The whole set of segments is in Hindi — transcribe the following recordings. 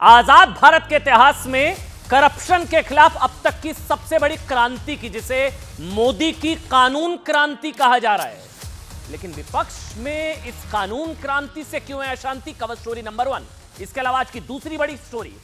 आजाद भारत के इतिहास में करप्शन के खिलाफ अब तक की सबसे बड़ी क्रांति की, जिसे मोदी की कानून क्रांति कहा जा रहा है। लेकिन विपक्ष में इस कानून क्रांति से क्यों है अशांति? Cover story number 1। इसके अलावा आज की दूसरी बड़ी स्टोरी,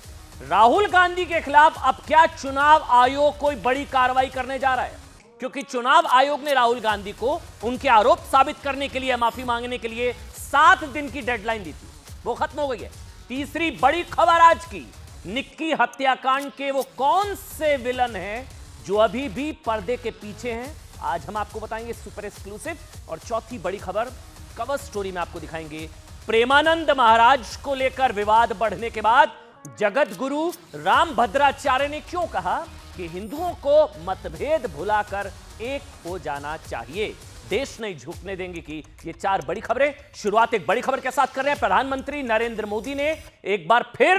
राहुल गांधी के खिलाफ अब क्या चुनाव आयोग कोई बड़ी कार्रवाई करने जा रहा है? क्योंकि चुनाव आयोग ने राहुल गांधी को उनके आरोप साबित करने के लिए, माफी मांगने के लिए 7 दिन की डेडलाइन दी थी, वो खत्म हो गई है। तीसरी बड़ी खबर आज की, निक्की हत्याकांड के वो कौन से विलन हैं जो अभी भी पर्दे के पीछे हैं, आज हम आपको बताएंगे सुपर एक्सक्लूसिव। और चौथी बड़ी खबर कवर स्टोरी में आपको दिखाएंगे, प्रेमानंद महाराज को लेकर विवाद बढ़ने के बाद जगत गुरु रामभद्राचार्य ने क्यों कहा कि हिंदुओं को मतभेद भुलाकर एक हो जाना चाहिए। देश नहीं झुकने देंगे कि ये 4 बड़ी खबरें। शुरुआत एक बड़ी खबर के साथ कर रहे हैं। प्रधानमंत्री नरेंद्र मोदी ने एक बार फिर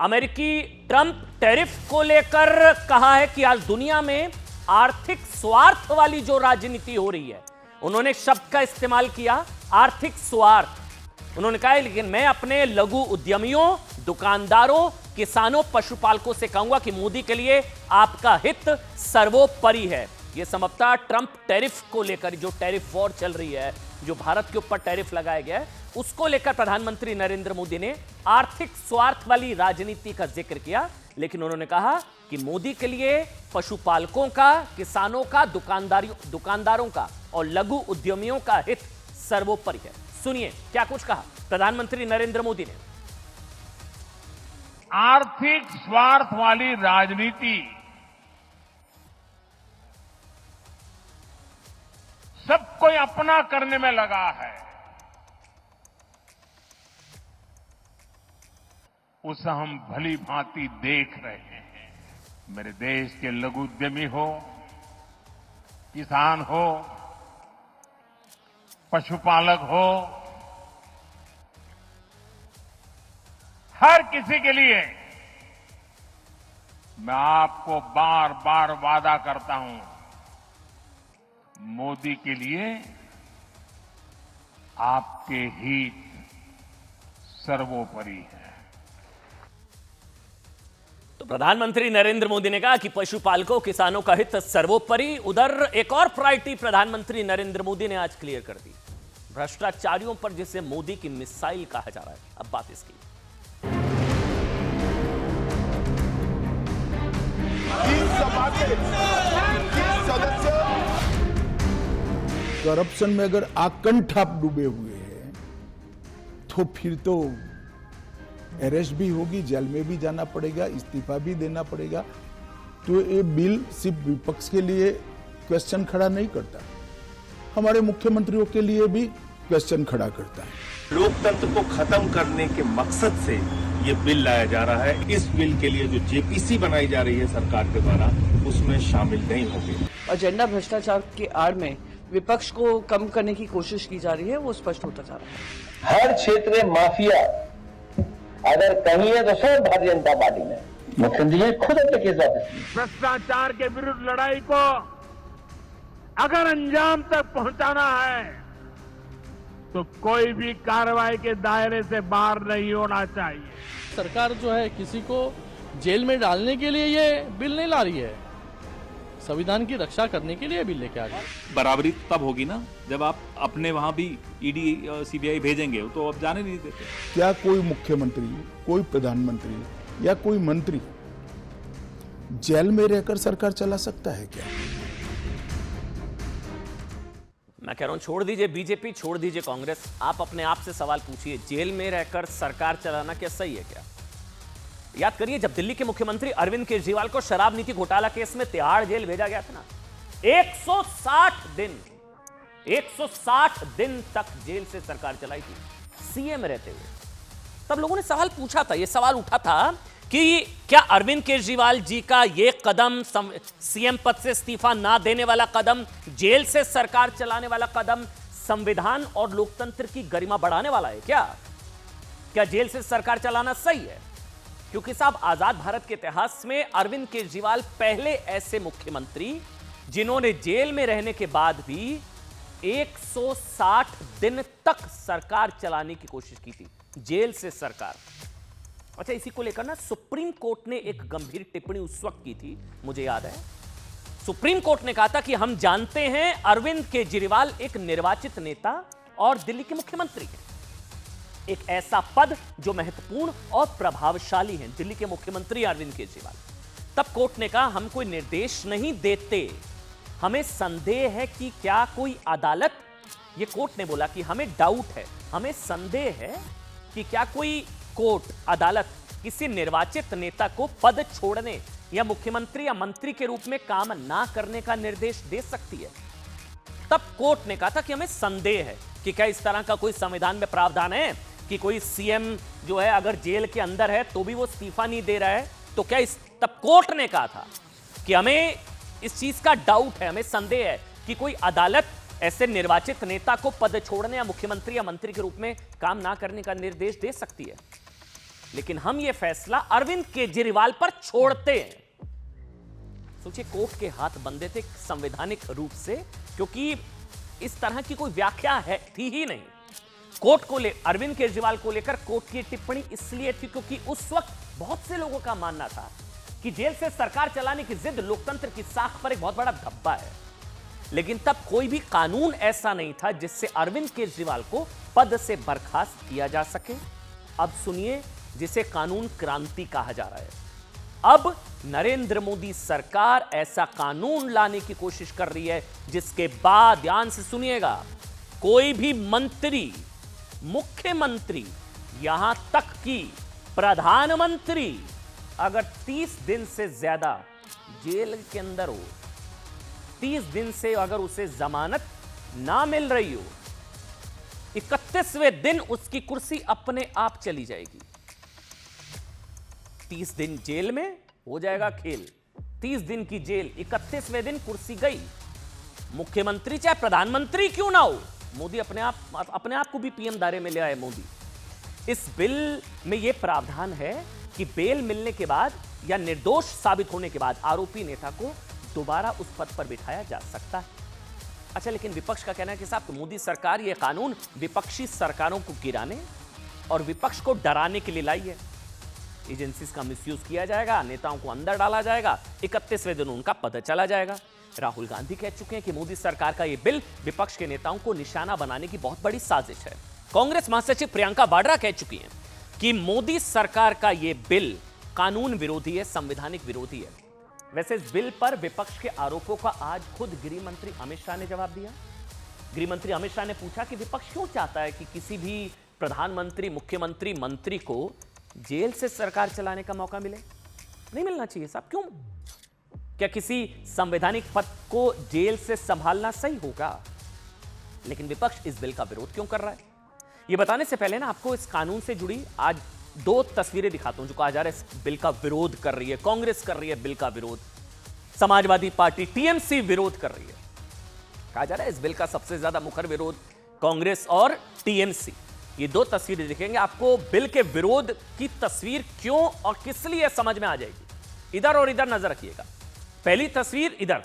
अमेरिकी ट्रंप टैरिफ को लेकर कहा है कि आज दुनिया में आर्थिक स्वार्थ वाली जो राजनीति हो रही है, उन्होंने शब्द का इस्तेमाल किया, आर्थिक स्वार्थ। उन्होंने कहा लेकिन मैं अपने लघु उद्यमियों, दुकानदारों, किसानों, पशुपालकों से कहूंगा कि मोदी के लिए आपका हित सर्वोपरि है। यह संभवतः ट्रंप टैरिफ को लेकर, जो टैरिफ वॉर चल रही है, जो भारत के ऊपर टैरिफ लगाया गया है, उसको लेकर प्रधानमंत्री नरेंद्र मोदी ने आर्थिक स्वार्थ वाली राजनीति का जिक्र किया। लेकिन उन्होंने कहा कि मोदी के लिए पशुपालकों का, किसानों का, दुकानदारों का और लघु उद्यमियों का हित सर्वोपरि है। सुनिए क्या कुछ कहा प्रधानमंत्री नरेंद्र मोदी ने। आर्थिक स्वार्थ वाली राजनीति सब कोई अपना करने में लगा है, उसे हम भली भांति देख रहे हैं। मेरे देश के लघु उद्यमी हो, किसान हो, पशुपालक हो, हर किसी के लिए मैं आपको बार बार वादा करता हूं, मोदी के लिए आपके हित सर्वोपरि है। तो प्रधानमंत्री नरेंद्र मोदी ने कहा कि पशुपालकों, किसानों का हित सर्वोपरि। उधर एक और प्रायोरिटी प्रधानमंत्री नरेंद्र मोदी ने आज क्लियर कर दी, भ्रष्टाचारियों पर जिसे मोदी की मिसाइल कहा जा रहा है। अब बात इसकी, करप्शन में अगर आकंठ आप डूबे हुए हैं तो फिर तो अरेस्ट भी होगी, जेल में भी जाना पड़ेगा, इस्तीफा भी देना पड़ेगा। तो ये बिल सिर्फ विपक्ष के लिए क्वेश्चन खड़ा नहीं करता, हमारे मुख्यमंत्रियों के लिए भी क्वेश्चन खड़ा करता है। लोकतंत्र को खत्म करने के मकसद से ये बिल लाया जा रहा है। इस बिल के लिए जो जेपीसी बनाई जा रही है सरकार के द्वारा, उसमें शामिल नहीं होगी। एजेंडा भ्रष्टाचार के आड़ में विपक्ष को कम करने की कोशिश की जा रही है, वो स्पष्ट होता जा रहा है। हर क्षेत्र में माफिया अगर कहीं है तो सब भारतीय जनता पार्टी में। मुख्यमंत्री जी खुद अपने केस वापस लिए। भ्रष्टाचार के विरुद्ध लड़ाई को अगर अंजाम तक पहुंचाना है तो कोई भी कार्रवाई के दायरे से बाहर नहीं होना चाहिए। सरकार जो है किसी को जेल में डालने के लिए ये बिल नहीं ला रही है, संविधान की रक्षा करने के लिए बिल लेके आ गई। बराबरी तब होगी ना जब आप अपने वहां भी ईडी सीबीआई भेजेंगे, तो अब जाने नहीं देते। क्या कोई मुख्यमंत्री, कोई प्रधानमंत्री या कोई मंत्री जेल में रहकर सरकार चला सकता है क्या? मैं कह रहा हूं छोड़ दीजिए बीजेपी, छोड़ दीजिए कांग्रेस, आप अपने आप से सवाल पूछिए, जेल में रहकर सरकार चलाना क्या सही है क्या? याद करिए जब दिल्ली के मुख्यमंत्री अरविंद केजरीवाल को शराब नीति घोटाला केस में तिहाड़ जेल भेजा गया था ना, 160 दिन तक जेल से सरकार चलाई थी सीएम रहते हुए। तब लोगों ने सवाल पूछा था, यह सवाल उठा था कि क्या अरविंद केजरीवाल जी का यह कदम, सीएम पद से इस्तीफा ना देने वाला कदम, जेल से सरकार चलाने वाला कदम, संविधान और लोकतंत्र की गरिमा बढ़ाने वाला है क्या? क्या जेल से सरकार चलाना सही है? क्योंकि साहब, आजाद भारत के इतिहास में अरविंद केजरीवाल पहले ऐसे मुख्यमंत्री जिन्होंने जेल में रहने के बाद भी 160 दिन तक सरकार चलाने की कोशिश की थी, जेल से सरकार। अच्छा, इसी को लेकर ना सुप्रीम कोर्ट ने एक गंभीर टिप्पणी उस वक्त की थी, मुझे याद है। सुप्रीम कोर्ट ने कहा था कि हम जानते हैं अरविंद केजरीवाल एक निर्वाचित नेता और दिल्ली के मुख्यमंत्री हैं, एक ऐसा पद जो महत्वपूर्ण और प्रभावशाली है, दिल्ली के मुख्यमंत्री अरविंद केजरीवाल। तब कोर्ट ने कहा हम कोई निर्देश नहीं देते, हमें संदेह है कि क्या कोई अदालत, ये कोर्ट ने बोला कि हमें डाउट है, हमें संदेह है कि क्या कोई कोर्ट, अदालत किसी निर्वाचित नेता को पद छोड़ने या मुख्यमंत्री या मंत्री के रूप में काम ना करने का निर्देश दे सकती है। तब कोर्ट ने कहा था कि हमें संदेह है कि क्या इस तरह का कोई संविधान में प्रावधान है कि कोई सीएम जो है अगर जेल के अंदर है तो भी वो इस्तीफा नहीं दे रहा है, तो क्या तब कोर्ट ने कहा था कि हमें इस चीज का डाउट है, हमें संदेह है कि कोई अदालत ऐसे निर्वाचित नेता को पद छोड़ने या मुख्यमंत्री या मंत्री के रूप में काम ना करने का निर्देश दे सकती है, लेकिन हम यह फैसला अरविंद केजरीवाल पर छोड़ते हैं। सोचिए, कोर्ट के हाथ बंधे थे संवैधानिक रूप से, क्योंकि इस तरह की कोई व्याख्या थी ही नहीं। कोर्ट को अरविंद केजरीवाल को लेकर कोर्ट की टिप्पणी इसलिए थी क्योंकि उस वक्त बहुत से लोगों का मानना था कि जेल से सरकार चलाने की जिद लोकतंत्र की साख पर एक बहुत बड़ा धब्बा है, लेकिन तब कोई भी कानून ऐसा नहीं था जिससे अरविंद केजरीवाल को पद से बर्खास्त किया जा सके। अब सुनिए, जिसे कानून क्रांति कहा जा रहा है। अब नरेंद्र मोदी सरकार ऐसा कानून लाने की कोशिश कर रही है जिसके बाद, ध्यान से सुनिएगा, कोई भी मंत्री, मुख्यमंत्री, यहां तक कि प्रधानमंत्री अगर 30 दिन से ज्यादा जेल के अंदर हो, 30 दिन से अगर उसे जमानत ना मिल रही हो, 31वें दिन उसकी कुर्सी अपने आप चली जाएगी। 30 दिन जेल में हो जाएगा खेल, 30 दिन की जेल, 31वें दिन कुर्सी गई। मुख्यमंत्री चाहे प्रधानमंत्री क्यों ना हो, मोदी अपने आप को भी पीएम दायरे में ले आए मोदी। इस बिल में यह प्रावधान है कि बेल मिलने के बाद या निर्दोष साबित होने के बाद आरोपी नेता को दोबारा उस पद पर बिठाया जा सकता है। अच्छा, लेकिन विपक्ष का कहना है कि साहब मोदी सरकार यह कानून विपक्षी सरकारों को गिराने और विपक्ष को डराने के लिए लाई है। एजेंसीज का मिसयूज किया जाएगा, नेताओं को अंदर डाला जाएगा, 31वें दिन उनका पद चला जाएगा। राहुल गांधी कह चुके हैं कि मोदी सरकार का यह बिल विपक्ष के नेताओं को निशाना बनाने की बहुत बड़ी साजिश है। कांग्रेस महासचिव प्रियंका वाड्रा कह चुकी हैं कि मोदी सरकार का यह बिल कानून विरोधी है, संवैधानिक विरोधी है। वैसे इस बिल पर विपक्ष के आरोपों का आज खुद गृह मंत्री अमित शाह ने जवाब दिया। गृह मंत्री अमित शाह ने पूछा कि विपक्ष क्यों चाहता है कि किसी भी प्रधानमंत्री, मुख्यमंत्री, मंत्री को जेल से सरकार चलाने का मौका मिले? नहीं मिलना चाहिए साहब, क्यों? क्या किसी संवैधानिक पद को जेल से संभालना सही होगा? लेकिन विपक्ष इस बिल का विरोध क्यों कर रहा है? यह बताने से पहले ना आपको इस कानून से जुड़ी आज 2 तस्वीरें दिखाता हूं जो कहा जा रहा है इस बिल का विरोध कर रही है। कांग्रेस कर रही है बिल का विरोध, समाजवादी पार्टी टीएमसी विरोध कर रही है। कहा जा रहा है इस बिल का सबसे ज्यादा मुखर विरोध कांग्रेस और टीएमसी। ये 2 तस्वीरें दिखेंगे आपको, बिल के विरोध की तस्वीर क्यों और किस लिए समझ में आ जाएगी। इधर और इधर नजर रखिएगा। पहली तस्वीर इधर,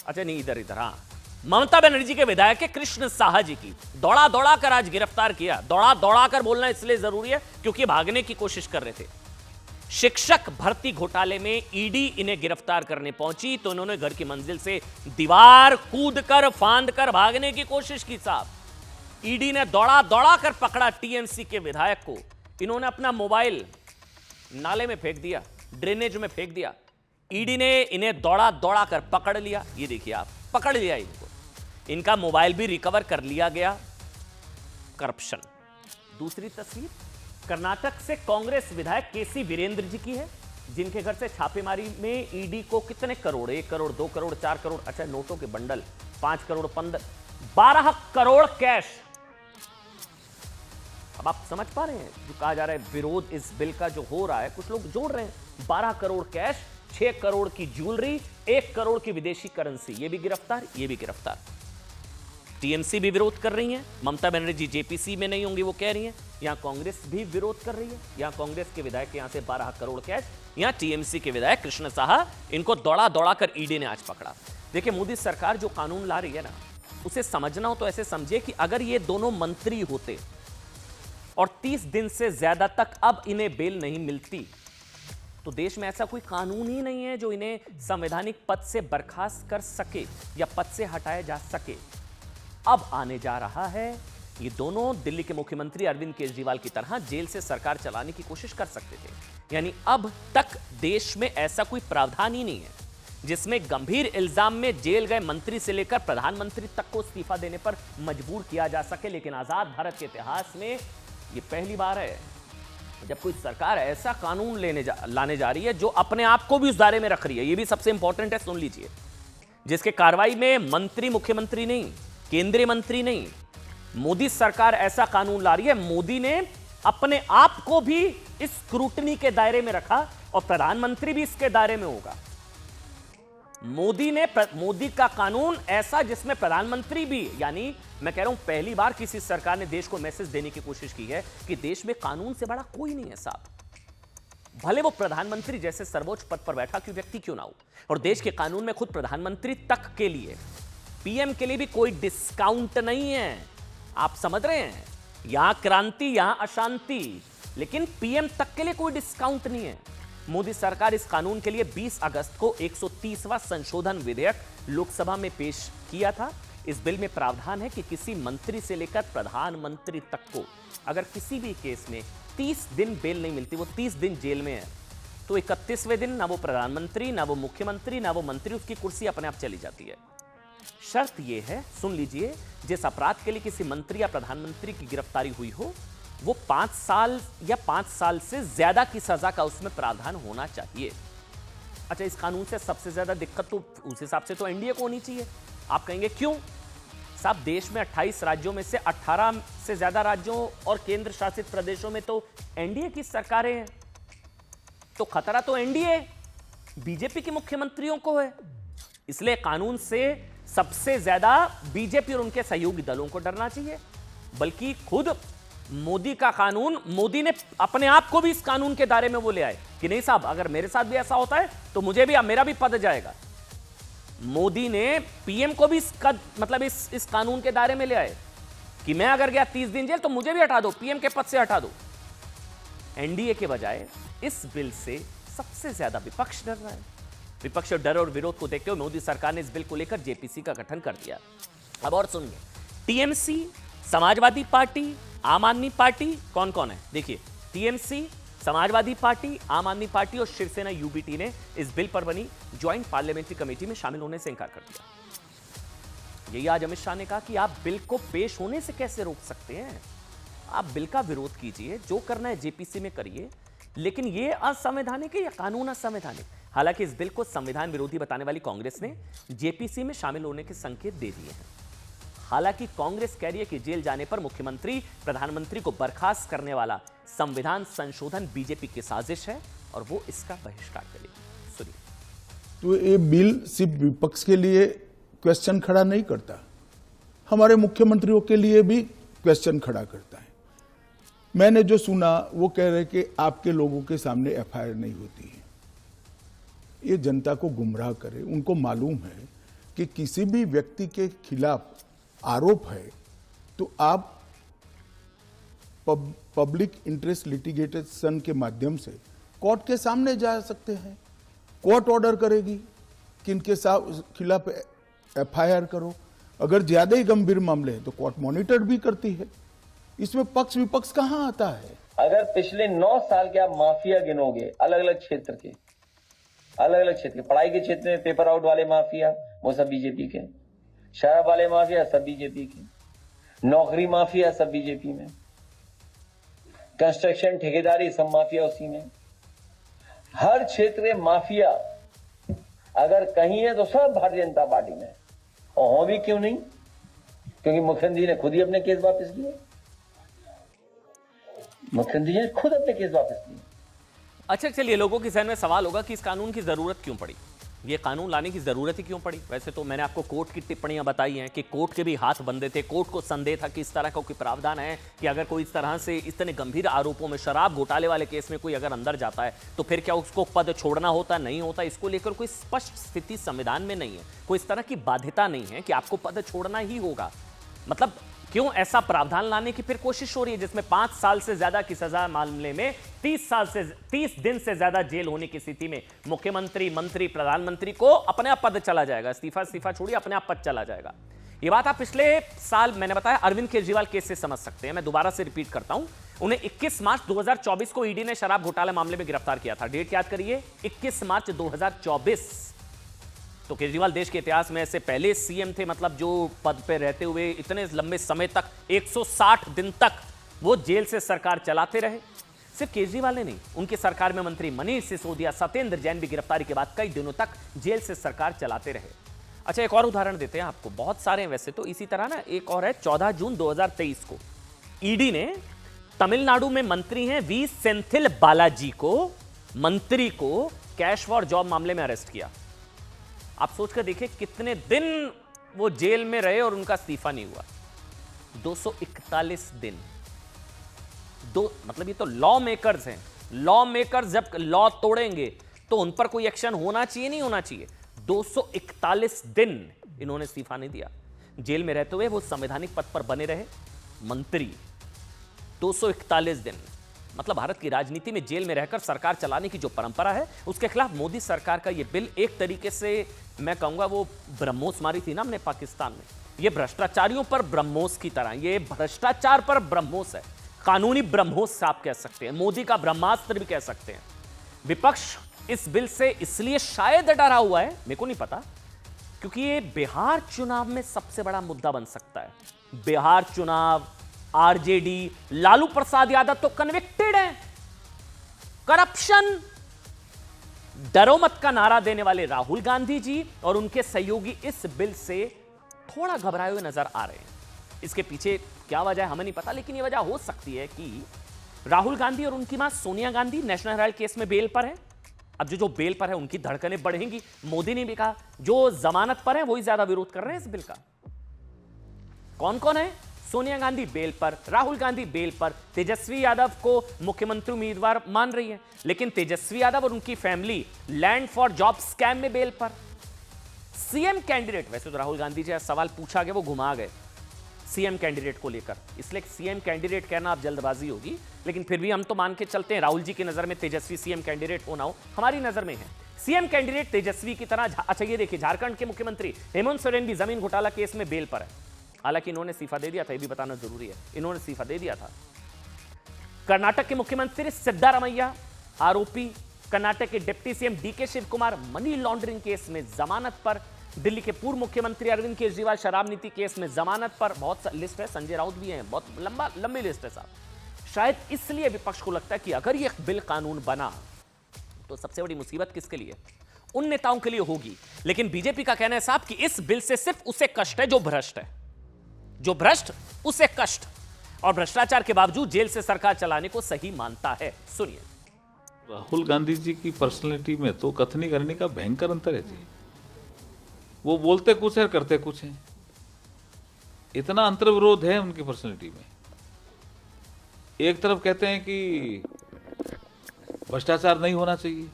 अच्छा नहीं इधर, हाँ, ममता बनर्जी के विधायक कृष्ण साहा जी की दौड़ा दौड़ा कर आज गिरफ्तार किया। दौड़ा दौड़ा कर बोलना इसलिए जरूरी है क्योंकि भागने की कोशिश कर रहे थे। शिक्षक भर्ती घोटाले में ईडी इन्हें गिरफ्तार करने पहुंची तो इन्होंने घर की मंजिल से दीवार कूदकर फांदकर भागने की कोशिश की। साहब ईडी ने दौड़ा दौड़ा कर पकड़ा टीएमसी के विधायक को। इन्होंने अपना मोबाइल नाले में फेंक दिया, ड्रेनेज में फेंक दिया। ईडी ने इन्हें दौड़ा दौड़ा कर पकड़ लिया। ये देखिए आप, पकड़ लिया इनको, इनका मोबाइल भी रिकवर कर लिया गया। करप्शन। दूसरी तस्वीर कर्नाटक से कांग्रेस विधायक केसी वीरेंद्र जी की है, जिनके घर से छापेमारी में ईडी को कितने करोड़, 1 करोड़, 2 करोड़, 4 करोड़, अच्छा नोटों के बंडल, 5 करोड़, 12 करोड़ कैश। अब आप समझ पा रहे हैं जो कहा जा रहा है विरोध इस बिल का जो हो रहा है, कुछ लोग जोड़ रहे हैं 12 करोड़ कैश, 6 करोड़ की ज्वेलरी, 1 करोड़ की विदेशी करेंसी, ये भी गिरफ्तार, ये भी गिरफ्तार। टीएमसी भी विरोध कर रही है। ममता बनर्जी जेपीसी में नहीं होंगी वो कह रही हैं। यहां कांग्रेस भी विरोध कर रही है। यहां कांग्रेस के विधायक यहां से 12 करोड़ कैश, यहां टीएमसी के विधायक कृष्ण साहा, इनको दौड़ा दौड़ा कर ईडी ने आज पकड़ा। देखिए मोदी सरकार जो कानून ला रही है ना, उसे समझना हो तो ऐसे समझिए कि अगर ये दोनों मंत्री होते और 30 दिन से ज्यादा तक अब इन्हें बेल नहीं मिलती, तो देश में ऐसा कोई कानून ही नहीं है जो इन्हें संवैधानिक पद से बर्खास्त कर सके या पद से हटाया जा सके। अब आने जा रहा है, ये दोनों दिल्ली के मुख्यमंत्री अरविंद केजरीवाल की तरह जेल से सरकार चलाने की कोशिश कर सकते थे। यानी अब तक देश में ऐसा कोई प्रावधान ही नहीं है जिसमें गंभीर इल्जाम में जेल गए मंत्री से लेकर प्रधानमंत्री तक को इस्तीफा देने पर मजबूर किया जा सके। लेकिन आजाद भारत के इतिहास में यह पहली बार है जब कोई सरकार ऐसा कानून लाने जा रही है जो अपने आप को भी उस दायरे में रख रही है। यह भी सबसे इंपॉर्टेंट है, सुन लीजिए, जिसके कार्रवाई में मंत्री मुख्यमंत्री नहीं, केंद्रीय मंत्री नहीं, मोदी सरकार ऐसा कानून ला रही है। मोदी ने अपने आप को भी इस स्क्रूटनी के दायरे में रखा और प्रधानमंत्री भी इसके दायरे में होगा। मोदी का कानून ऐसा जिसमें प्रधानमंत्री भी, यानी मैं कह रहा हूं पहली बार किसी सरकार ने देश को मैसेज देने की कोशिश की है कि देश में कानून से बड़ा कोई नहीं है साहब। भले वो प्रधानमंत्री जैसे सर्वोच्च पद पर बैठा क्यों व्यक्ति क्यों ना हो, और देश के कानून में खुद प्रधानमंत्री तक के लिए, पीएम के लिए भी कोई डिस्काउंट नहीं है। आप समझ रहे हैं, यहां क्रांति यहां अशांति, लेकिन पीएम तक के लिए कोई डिस्काउंट नहीं है। मोदी सरकार इस कानून के लिए 20 अगस्त को 130वां संशोधन विधेयक लोकसभा में पेश किया था। इस बिल में प्रावधान है कि किसी मंत्री से लेकर प्रधानमंत्री तक को अगर किसी भी केस में 30 दिन बेल नहीं मिलती, वो 30 दिन जेल में है, तो 31वें दिन ना वो प्रधानमंत्री, ना वो मुख्यमंत्री, ना वो मंत्री, उसकी कुर्सी अपने आप चली जाती है। शर्त यह है, सुन लीजिए, जिस अपराध के लिए किसी मंत्री या प्रधानमंत्री की गिरफ्तारी हुई हो वो 5 साल या 5 साल से ज्यादा की सजा का उसमें प्रावधान होना चाहिए। अच्छा, इस कानून से सबसे ज्यादा दिक्कत तो उस हिसाब से तो एनडीए को होनी चाहिए। आप कहेंगे क्यों? साहब, देश में 28 राज्यों में से 18 से ज्यादा राज्यों और केंद्र शासित प्रदेशों में तो एनडीए की सरकारें हैं, तो खतरा तो एनडीए बीजेपी के मुख्यमंत्रियों को है। इसलिए कानून से सबसे ज्यादा बीजेपी और उनके सहयोगी दलों को डरना चाहिए। बल्कि खुद मोदी का कानून, मोदी ने अपने आप को भी इस कानून के दायरे में वो ले आए कि नहीं साहब, अगर मेरे साथ भी ऐसा होता है तो मुझे भी, मेरा भी पद जाएगा। मोदी ने पीएम को भी इस कानून के दायरे में ले आए कि मैं अगर गया 30 दिन जेल तो मुझे भी हटा दो, पीएम के पद से हटा दो। एनडीए के बजाय इस बिल से सबसे ज्यादा विपक्ष डर रहा है। विपक्ष डर और विरोध को देखते हुए मोदी सरकार ने इस बिल को लेकर जेपीसी का गठन कर दिया। अब और सुनिए, टीएमसी, समाजवादी पार्टी, आम आदमी पार्टी, कौन कौन है देखिए, टीएमसी, समाजवादी पार्टी, आम आदमी पार्टी और शिवसेना यूबीटी ने इस बिल पर बनी ज्वाइंट पार्लियामेंट्री कमेटी में शामिल होने से इंकार कर दिया। यही आज अमित शाह ने कहा कि आप बिल को पेश होने से कैसे रोक सकते हैं? आप बिल का विरोध कीजिए, जो करना है जेपीसी में करिए, लेकिन यह असंवैधानिक है या कानून असंवैधानिक? हालांकि इस बिल को संविधान विरोधी बताने वाली कांग्रेस ने जेपीसी में शामिल होने के संकेत दे दिए हैं। हालांकि कांग्रेस कह रही है कि जेल जाने पर मुख्यमंत्री, प्रधानमंत्री को बर्खास्त करने वाला संविधान संशोधन बीजेपी की साजिश है और वो इसका बहिष्कार करेगी। सुनिए, तो ये बिल सिर्फ विपक्ष के लिए क्वेश्चन खड़ा नहीं करता, हमारे मुख्यमंत्रियों के लिए भी क्वेश्चन खड़ा करता है। मैंने जो सुना वो कह रहे कि आपके लोगों के सामने एफआईआर नहीं होती है। ये जनता को गुमराह करे। उनको मालूम है कि किसी भी व्यक्ति के खिलाफ आरोप है तो आप पब्लिक इंटरेस्ट लिटिगेशन के माध्यम से कोर्ट के सामने जा सकते हैं। कोर्ट ऑर्डर करेगी कि इनके खिलाफ एफआईआर करो। अगर ज्यादा ही गंभीर मामले हैं तो कोर्ट मॉनिटर भी करती है। इसमें पक्ष विपक्ष कहां आता है? अगर पिछले 9 साल के आप माफिया गिनोगे, अलग अलग क्षेत्र के, पढ़ाई के क्षेत्र में पेपर आउट वाले माफिया वो सब बीजेपी के, शराब वाले माफिया सब बीजेपी के, नौकरी माफिया सब बीजेपी में, कंस्ट्रक्शन ठेकेदारी सब माफिया उसी में। हर क्षेत्र में माफिया अगर कहीं है तो सब भारतीय जनता पार्टी में, और हो भी क्यों नहीं, क्योंकि मुख्यमंत्री ने खुद ही अपने केस वापस किए। मुख्यमंत्री ने खुद अपने केस वापस किए। अच्छा, चलिए, लोगों के जहन में सवाल होगा कि इस कानून की जरूरत क्यों पड़ी, ये कानून लाने की जरूरत ही क्यों पड़ी? वैसे तो मैंने आपको कोर्ट की टिप्पणियां बताई हैं कि कोर्ट के भी हाथ बंधे थे। कोर्ट को संदेह था कि इस तरह का कोई प्रावधान है कि अगर कोई इस तरह से इतने गंभीर आरोपों में, शराब घोटाले वाले केस में कोई अगर अंदर जाता है तो फिर क्या उसको पद छोड़ना होता नहीं होता? इसको लेकर कोई स्पष्ट स्थिति संविधान में नहीं है, कोई इस तरह की बाध्यता नहीं है कि आपको पद छोड़ना ही होगा। मतलब क्यों ऐसा प्रावधान लाने की फिर कोशिश हो रही है जिसमें 5 साल से ज्यादा की सजा मामले में 30 दिन से ज्यादा जेल होने की स्थिति में मुख्यमंत्री, मंत्री, प्रधानमंत्री को अपने आप पद चला जाएगा, इस्तीफा छोड़िए अपने आप पद चला जाएगा। ये बात आप पिछले साल मैंने बताया अरविंद केजरीवाल केस से समझ सकते हैं। मैं दोबारा से रिपीट करता हूं, उन्हें 21 मार्च 2024 को ईडी ने शराब घोटाला मामले में गिरफ्तार किया था। डेट याद करिए, 21 मार्च 2024। तो केजरीवाल देश के इतिहास में ऐसे पहले सीएम थे, मतलब जो पद पे रहते हुए इतने लंबे समय तक 160 दिन तक वो जेल से सरकार चलाते रहे। सिर्फ केजरीवाल ने नहीं, उनकी सरकार में मंत्री मनीष सिसोदिया, सत्येंद्र जैन भी गिरफ्तारी के बाद कई दिनों तक जेल से सरकार चलाते रहे। अच्छा, एक और उदाहरण देते हैं आपको, बहुत सारे हैं वैसे तो। इसी तरह ना एक और है, 14 जून 2023 को ईडी ने तमिलनाडु में मंत्री हैं वी सेंथिल बालाजी को, मंत्री को कैश फॉर जॉब मामले में अरेस्ट किया। आप सोचकर देखिए कितने दिन वो जेल में रहे और उनका इस्तीफा नहीं हुआ। 241 दिन। मतलब ये तो लॉ मेकर्स हैं। लॉ मेकर्स जब लॉ तोड़ेंगे तो उन पर कोई एक्शन होना चाहिए, नहीं होना चाहिए। 241 दिन इन्होंने इस्तीफा नहीं दिया। जेल में रहते हुए वो संवैधानिक पद पर बने रहे मंत्री। 241 दिन, मतलब भारत की राजनीति में जेल में रहकर सरकार चलाने की जो परंपरा है उसके खिलाफ मोदी सरकार का ये बिल एक तरीके से मैं कहूंगा वो ब्रह्मोस मारी थी ना हमने पाकिस्तान में, ये भ्रष्टाचारियों पर ब्रह्मोस की तरह, ये भ्रष्टाचार पर ब्रह्मोस है, कानूनी ब्रह्मोस आप कह सकते हैं, मोदी का ब्रह्मास्त्र भी कह सकते हैं। विपक्ष इस बिल से इसलिए शायद डरा हुआ है, मेरे को नहीं पता, क्योंकि ये बिहार चुनाव में सबसे बड़ा मुद्दा बन सकता है। बिहार चुनाव, आरजेडी, लालू प्रसाद यादव तो कन्विक्टेड हैं, करप्शन, डरो मत का नारा देने वाले राहुल गांधी जी और उनके सहयोगी इस बिल से थोड़ा घबराए हुए नजर आ रहे हैं। इसके पीछे क्या वजह है हमें नहीं पता, लेकिन यह वजह हो सकती है कि राहुल गांधी और उनकी मां Sonia Gandhi national Herald case में बेल पर है। अब जो बेल पर है उनकी धड़कनें बढ़ेंगी। मोदी ने भी कहा जो जमानत पर है वही ज्यादा विरोध कर रहे हैं इस बिल का। कौन कौन है? सोनिया गांधी बेल पर, राहुल गांधी बेल पर, तेजस्वी यादव को मुख्यमंत्री उम्मीदवार मान रही है, लेकिन तेजस्वी यादव और उनकी family land for job scam में बेल पर। सीएम कैंडिडेट, वैसे तो राहुल गांधी जी सवाल पूछा गया वो घुमा गए सीएम कैंडिडेट को लेकर, इसलिए सीएम कैंडिडेट कहना अब जल्दबाजी होगी, लेकिन फिर भी हम तो मान के चलते हैं राहुल जी की नजर में तेजस्वी सीएम कैंडिडेट होना हो, हमारी नजर में है सीएम कैंडिडेट तेजस्वी की तरह। अच्छा ये देखिए, झारखंड के मुख्यमंत्री हेमंत सोरेन भी जमीन घोटाला केस में बेल पर है, हालांकि इन्होंने इस्तीफा दे दिया था, ये भी बताना जरूरी है, इन्होंने इस्तीफा दे दिया था। कर्नाटक के मुख्यमंत्री सिद्धारमैया आरोपी, कर्नाटक के deputy CM DK Shivakumar money laundering case में जमानत पर, दिल्ली के पूर्व मुख्यमंत्री अरविंद केजरीवाल शराब नीति केस में जमानत पर। बहुत लिस्ट है, संजय राउत भी हैं, बहुत लंबी लिस्ट है साहब। शायद इसलिए विपक्ष को लगता है कि अगर यह बिल कानून बना तो सबसे बड़ी मुसीबत किसके लिए? उन नेताओं के लिए होगी। लेकिन बीजेपी का कहना है साहब कि इस बिल से सिर्फ उसे कष्ट है जो भ्रष्ट है, जो भ्रष्ट उसे कष्ट, और भ्रष्टाचार के बावजूद जेल से सरकार चलाने को सही मानता है। सुनिए। राहुल गांधी जी की पर्सनैलिटी में तो कथनी करने का भयंकर अंतर है जी। वो बोलते कुछ है करते कुछ है, इतना अंतर्विरोध है उनकी पर्सनैलिटी में। एक तरफ कहते हैं कि भ्रष्टाचार नहीं होना चाहिए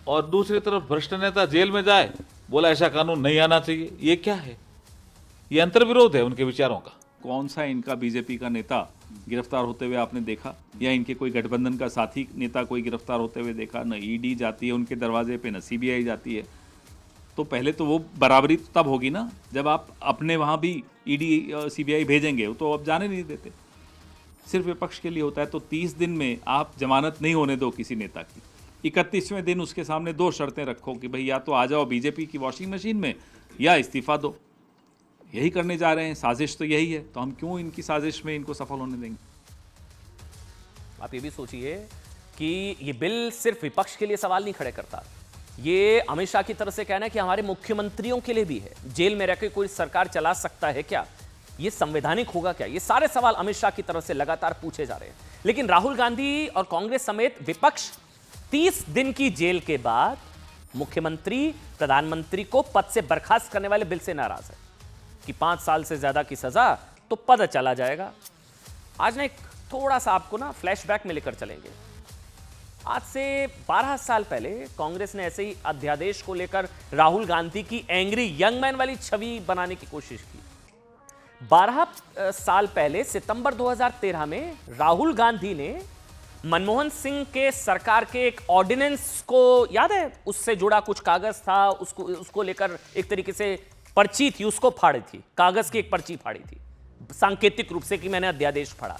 और दूसरी तरफ भ्रष्ट नेता जेल में जाए, बोला ऐसा कानून नहीं आना चाहिए। ये क्या है? ये अंतर्विरोध है उनके विचारों का। कौन सा इनका बीजेपी का नेता गिरफ्तार होते हुए आपने देखा, या इनके कोई गठबंधन का साथी नेता कोई गिरफ्तार होते हुए देखा? न ईडी जाती है उनके दरवाजे पे, न सीबीआई जाती है। तो पहले तो वो बराबरी तब होगी ना जब आप अपने वहाँ भी ईडी सीबीआई भेजेंगे, तो अब जाने नहीं देते। सिर्फ विपक्ष के लिए होता है। तो 30 दिन में आप जमानत नहीं होने दो किसी नेता की, 31वें दिन उसके सामने 2 शर्तें रखो कि भाई या तो आ जाओ बीजेपी की वॉशिंग मशीन में या इस्तीफा दो। यही करने जा रहे हैं, साजिश तो यही है, तो हम क्यों इनकी साजिश में इनको सफल होने देंगे? आप ये भी सोचिए कि ये बिल सिर्फ विपक्ष के लिए सवाल नहीं खड़े करता, ये अमित शाह की तरफ से कहना है कि हमारे मुख्यमंत्रियों के लिए भी है। जेल में रहकर कोई सरकार चला सकता है क्या? ये संवैधानिक होगा क्या? ये सारे सवाल अमित शाह की तरफ से लगातार पूछे जा रहे हैं। लेकिन राहुल गांधी और कांग्रेस समेत विपक्ष 30 दिन की जेल के बाद मुख्यमंत्री, प्रधानमंत्री को पद से बर्खास्त करने वाले बिल से नाराज है कि 5 साल से ज्यादा की सजा तो पद चला जाएगा। आज ना एक थोड़ा सा आपको ना फ्लैशबैक में लेकर चलेंगे। आज से 12 साल पहले कांग्रेस ने ऐसे ही अध्यादेश को लेकर राहुल गांधी की एंग्री यंग मैन वाली छवि बनाने की कोशिश की। 12 साल पहले सितंबर 2013 में राहुल गांधी ने मनमोहन सिंह के सरकार के एक ऑर्डिनेंस को, याद है, उससे जुड़ा कुछ कागज था, उसको लेकर एक तरीके से पर्ची थी, उसको फाड़ी थी, कागज की एक पर्ची फाड़ी थी सांकेतिक रूप से कि मैंने अध्यादेश फाड़ा।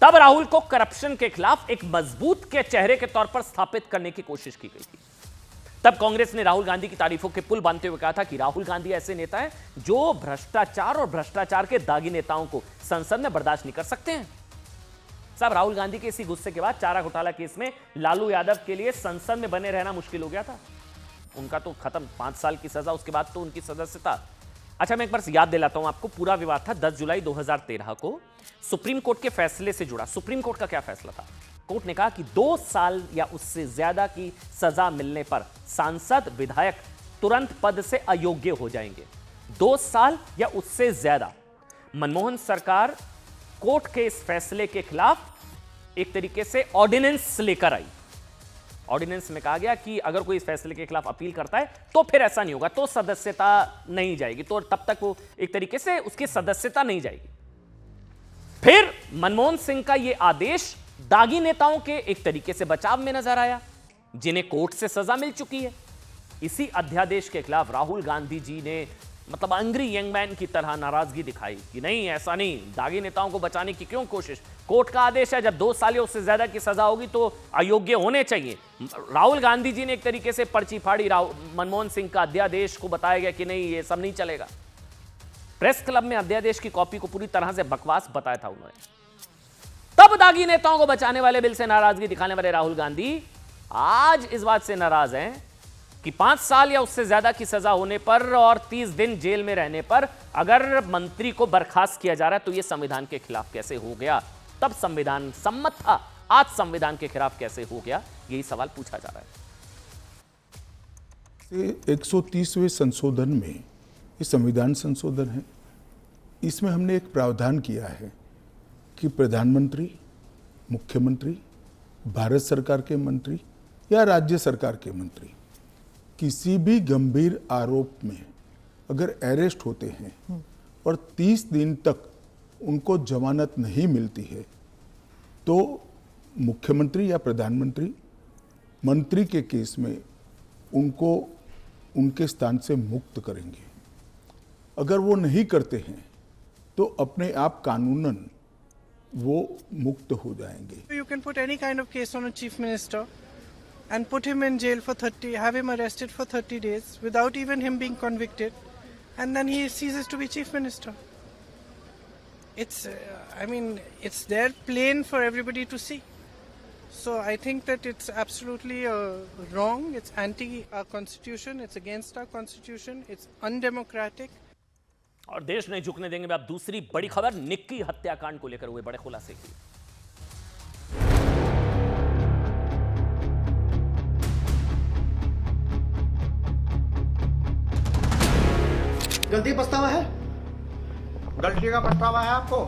तब राहुल को करप्शन के खिलाफ एक मजबूत के चेहरे के तौर पर स्थापित करने की कोशिश की गई थी। तब कांग्रेस ने राहुल गांधी की तारीफों के पुल बांधते हुए कहा था कि राहुल गांधी ऐसे नेता हैं जो भ्रष्टाचार और भ्रष्टाचार के दागी नेताओं को संसद में बर्दाश्त नहीं कर सकते हैं। साहब, राहुल गांधी के इसी गुस्से के बाद चारा घोटाला केस में लालू यादव के लिए संसद में बने रहना मुश्किल हो गया था। उनका तो खत्म 5 साल की सजा, उसके बाद तो उनकी सदस्यता। अच्छा, मैं एक बार याद दिलाता हूं आपको, पूरा विवाद था 10 जुलाई 2013 को सुप्रीम कोर्ट के फैसले से जुड़ा। सुप्रीम कोर्ट का क्या फैसला था? कोर्ट ने कहा कि 2 साल या उससे ज्यादा की सजा मिलने पर सांसद विधायक तुरंत पद से अयोग्य हो जाएंगे। 2 साल या उससे ज्यादा। मनमोहन सरकार कोर्ट के इस फैसले के खिलाफ एक तरीके से ऑर्डिनेंस लेकर आई। ऑर्डिनेंस में कहा गया कि अगर कोई इस फैसले के खिलाफ अपील करता है तो फिर ऐसा नहीं होगा, तो सदस्यता नहीं जाएगी, तो तब तक वो एक तरीके से उसकी सदस्यता नहीं जाएगी। फिर मनमोहन सिंह का यह आदेश दागी नेताओं के एक तरीके से बचाव में नजर आया, जिन्हें कोर्ट से सजा मिल चुकी है। इसी अध्यादेश के खिलाफ राहुल गांधी जी ने मतलब एंग्री यंग मैन की तरह नाराजगी दिखाई कि नहीं, ऐसा नहीं, दागी नेताओं को बचाने की क्यों कोशिश, कोर्ट का आदेश है, जब 2 साल या उससे ज्यादा की सजा होगी तो अयोग्य होने चाहिए। राहुल गांधी जी ने एक तरीके से पर्ची फाड़ी, मनमोहन सिंह का अध्यादेश को बताया गया कि नहीं, ये सब नहीं चलेगा। प्रेस क्लब में अध्यादेश की कॉपी को पूरी तरह से बकवास बताया था उन्होंने। तब दागी नेताओं को बचाने वाले बिल से नाराजगी दिखाने वाले राहुल गांधी आज इस बात से नाराज हैं कि 5 साल या उससे ज्यादा की सजा होने पर और 30 दिन जेल में रहने पर अगर मंत्री को बर्खास्त किया जा रहा है तो यह संविधान के खिलाफ कैसे हो गया? तब संविधान सम्मत था, आज संविधान के खिलाफ कैसे हो गया? यही सवाल पूछा जा रहा है। 130वें संशोधन में, ये संविधान संशोधन है, इसमें हमने एक प्रावधान किया है कि प्रधानमंत्री, मुख्यमंत्री, भारत सरकार के मंत्री या राज्य सरकार के मंत्री किसी भी गंभीर आरोप में अगर अरेस्ट होते हैं और 30 दिन तक उनको जमानत नहीं मिलती है तो मुख्यमंत्री या प्रधानमंत्री मंत्री के केस में उनको उनके स्थान से मुक्त करेंगे। अगर वो नहीं करते हैं तो अपने आप कानूनन वो मुक्त हो जाएंगे। You can put any kind of case on a chief minister and put him in jail for 30, have him arrested for 30 days without even him being convicted, and then he ceases to be chief minister. It's, I mean, it's there plain for everybody to see. So I think that it's absolutely wrong. It's anti our constitution. It's against our constitution. It's undemocratic. और देश नहीं झुकने देंगे में अब दूसरी बड़ी खबर, निक्की हत्याकांड को लेकर हुए बड़े खुलासे की। गलती पछतावा है? गलती का पछतावा है आपको?